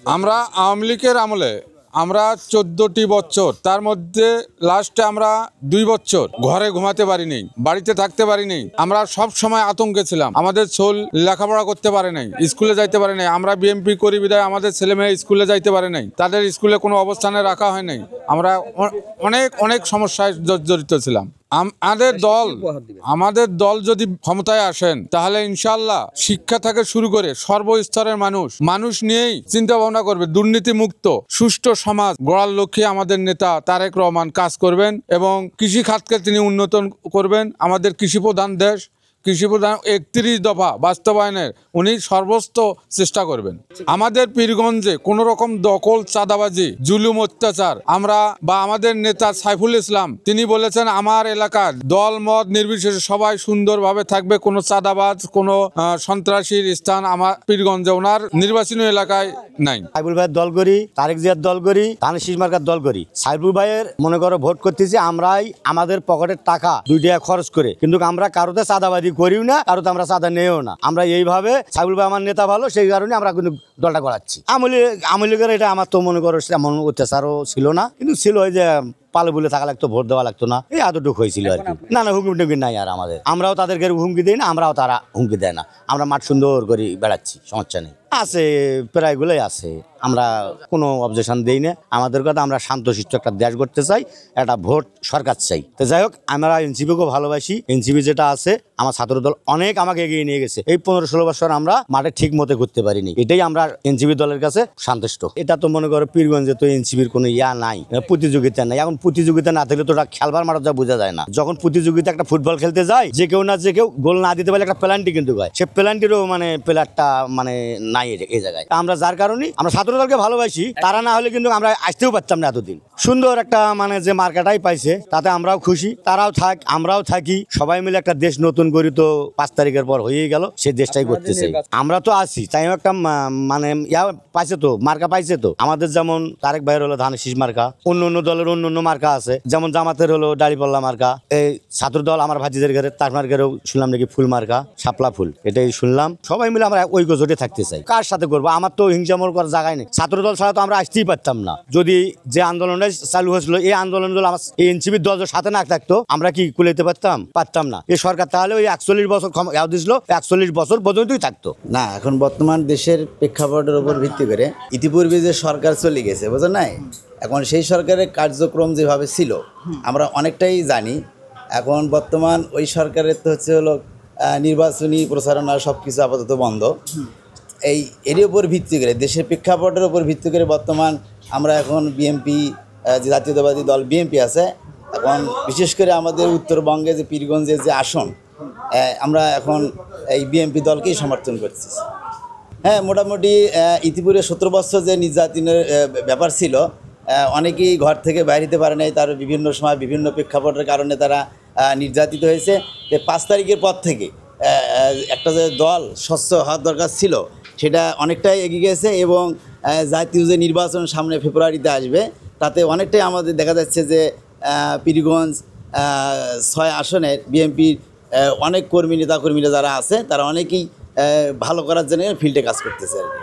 আমরা আওয়ামী লীগের আমলে আমরা 14টি বছর, তার মধ্যে লাস্টে আমরা 2 বছর ঘরে ঘুমাতে পারিনি, বাড়িতে থাকতে পারিনি। আমরা সব সময় আতঙ্কে ছিলাম। আমাদের ছোল লেখাপড়া করতে পারে নাই, স্কুলে যাইতে পারে নাই। আমরা বিএমপি করি বিধায় আমাদের ছেলে মেয়ে স্কুলে যাইতে পারে নাই, তাদের স্কুলে কোনো অবস্থানে রাখা হয় নাই। আমরা অনেক সমস্যায় জর্জরিত ছিলাম। আমাদের দল যদি ক্ষমতায় আসেন তাহলে ইনশাআল্লাহ শিক্ষা থেকে শুরু করে সর্বস্তরের মানুষ নিয়েই চিন্তা ভাবনা করবে। দুর্নীতি মুক্ত সুষ্ঠু সমাজ গড়ার লক্ষ্যে আমাদের নেতা তারেক রহমান কাজ করবেন এবং কৃষি খাতকে তিনি উন্নত করবেন। আমাদের কৃষি প্রধান দেশ, কৃষি প্রধান 31 দফা বাস্তবায়নের উনি সর্বোচ্চ চেষ্টা করবেন। আমাদের পীরগঞ্জে কোন রকম দখল, চাঁদাবাজি, জুলুম, অত্যাচার আমাদের নেতা সাইফুল ইসলাম তিনি বলেছেন আমার এলাকার দল মত নির্বিশেষে সবাই সুন্দরভাবে থাকবে, কোনো চাঁদাবাজ, কোনো সন্ত্রাসীর স্থান আমার পীরগঞ্জে ওনার নির্বাচনী এলাকায় নাই। সাইফুল ভাইয়ের দল করি, তারেক জিয়ার দল করি, ধানের শীষ মার্কার দল করি। সাইফুল ভাইয়ের মনে করো ভোট করতেছি আমরাই আমাদের পকেটের টাকা 2 টাকা খরচ করে, কিন্তু আমরা কারোতে চাঁদাবাজি করিও না, কারোতে আমরা চাঁদা নেও না। আমরা এইভাবে সাইফুল ভাই আমার নেতা ভালো, সেই কারণে আমরা কিন্তু দলটা করাচ্ছি। আওয়ামী লীগের এটা আমার তো মনে করো এমন অত্যাচারও ছিল না, কিন্তু ছিল ওই যে পালে বলে থাকা লাগতো, ভোট দেওয়া লাগতো না, এই এতটুকু হয়েছিল আর কি। না হুমকি টুমকি নাই আর আমাদের। আমরাও তাদেরকে হুমকি দিই না, আমরাও তারা হুমকি দেয় না। আমরা মাঠ সুন্দর করে বেড়াচ্ছি, সমস্যা নেই। আছে প্রায়গুলোই আছে, আমরা কোনো অবজেকশন দিই না। আমাদের কথা আমরা শান্তশিষ্ট একটা দেশ করতে চাই, একটা ভোট সরকার চাই। তো যাই হোক, আমরা এনসিপিকেও ভালোবাসি। এনসিপি যেটা আছে আমার ছাত্রদল অনেক আমাকে এগিয়ে নিয়ে গেছে। এই 15-16 বছর আমরা মাঠে ঠিক মতো ঘুরতে পারিনি, এটাই আমরা এনসিপি দলের কাছে সন্তুষ্ট। এটা তো মনে করো পীরগঞ্জে তো এনসিপির কোনো নাই, প্রতিযোগিতা নাই। এখন প্রতিযোগিতা না থাকলে তো ওটা খেলবার মাঠে যা বোঝা যায় না। যখন প্রতিযোগিতা একটা ফুটবল খেলতে যায়, যে কেউ না যে কেউ গোল না দিতে পারলে একটা পেনাল্টি কিন্তু হয়, সে পেনাল্টিরও প্লেয়ারটা নাই এই জায়গায়। আমরা যার কারণে আমরা ছাত্রদলকে ভালোবাসি, তারা না হলে কিন্তু আমরা আসতেও পারতাম না এতদিন। সুন্দর একটা যে মার্কাটাই পাইছে, তাতে আমরাও খুশি, তারাও থাক, আমরাও থাকি, সবাই মিলে একটা দেশ নতুন করি। তো 5 তারিখের পর হয়েই গেল, সেই দেশটাই করতেছে। আমরা তো আছি, তাই একটা পাইছে তো, মার্কা পাইছে তো। আমাদের যেমন তারেক ভাইয়ের হলো ধানের শীষ মার্কা, অন্য দলের অন্য মার্কা আছে, যেমন জামাতের হলো দাড়িপাল্লা মার্কা। এই ছাত্র দল আমার ভাতিজের ঘরে, তার ঘরেও শুনলাম নাকি ফুল মার্কা, শাপলা ফুল, এটাই শুনলাম। সবাই মিলে আমরা ঐক্য জোটে থাকতে চাই। কার সাথে করবো? আমার তো হিংসামর করার জায়গায় নেই। ছাত্রদল ছাড়া তো আমরা আসতেই পারতাম না। যদি যে আন্দোলনটা চালু হয়েছিল, এই আন্দোলন আমার এই এনসিপির দল সাথে না থাকতো, আমরা কি কুলাইতে পারতাম না। এই সরকার তাহলে ওই 41 বছর দিয়েছিল, 41 বছর পর্যন্তই থাকতো না। এখন বর্তমান দেশের প্রেক্ষাপটের উপর ভিত্তি করে ইতিপূর্বে যে সরকার চলে গেছে, বুঝলেন নাই, এখন সেই সরকারের কার্যক্রম যেভাবে ছিল আমরা অনেকটাই জানি। এখন বর্তমান ওই সরকারের তো হলো নির্বাচনী প্রচারণা সব কিছু আপাতত বন্ধ। এর উপর ভিত্তি করে, দেশের প্রেক্ষাপটের উপর ভিত্তি করে বর্তমান আমরা এখন বিএনপি, যে জাতীয়তাবাদী দল বিএনপি আছে, এখন বিশেষ করে আমাদের উত্তরবঙ্গে যে পীরগঞ্জের যে আসন, আমরা এখন এই বিএনপি দলকেই সমর্থন করছি। হ্যাঁ, মোটামুটি ইতিপূর্বে 17 বছর যে নির্যাতনের ব্যাপার ছিল, অনেকেই ঘর থেকে বাইরে হতে পারে নাই, তার বিভিন্ন সময় বিভিন্ন প্রেক্ষাপটের কারণে তারা নির্যাতিত হয়েছে। 5 তারিখের পর থেকে একটা যে দল স্বচ্ছ হওয়ার দরকার ছিল, সেটা অনেকটাই এগিয়ে গেছে এবং জাতীয় যে নির্বাচন সামনে ফেব্রুয়ারিতে আসবে, তাতে অনেকটাই আমাদের দেখা যাচ্ছে যে পীরগঞ্জ 6 আসনের বিএনপির অনেক নেতাকর্মীরা যারা আছে, তারা অনেকেই ভালো করার জন্য ফিল্ডে কাজ করতেছে আর কি।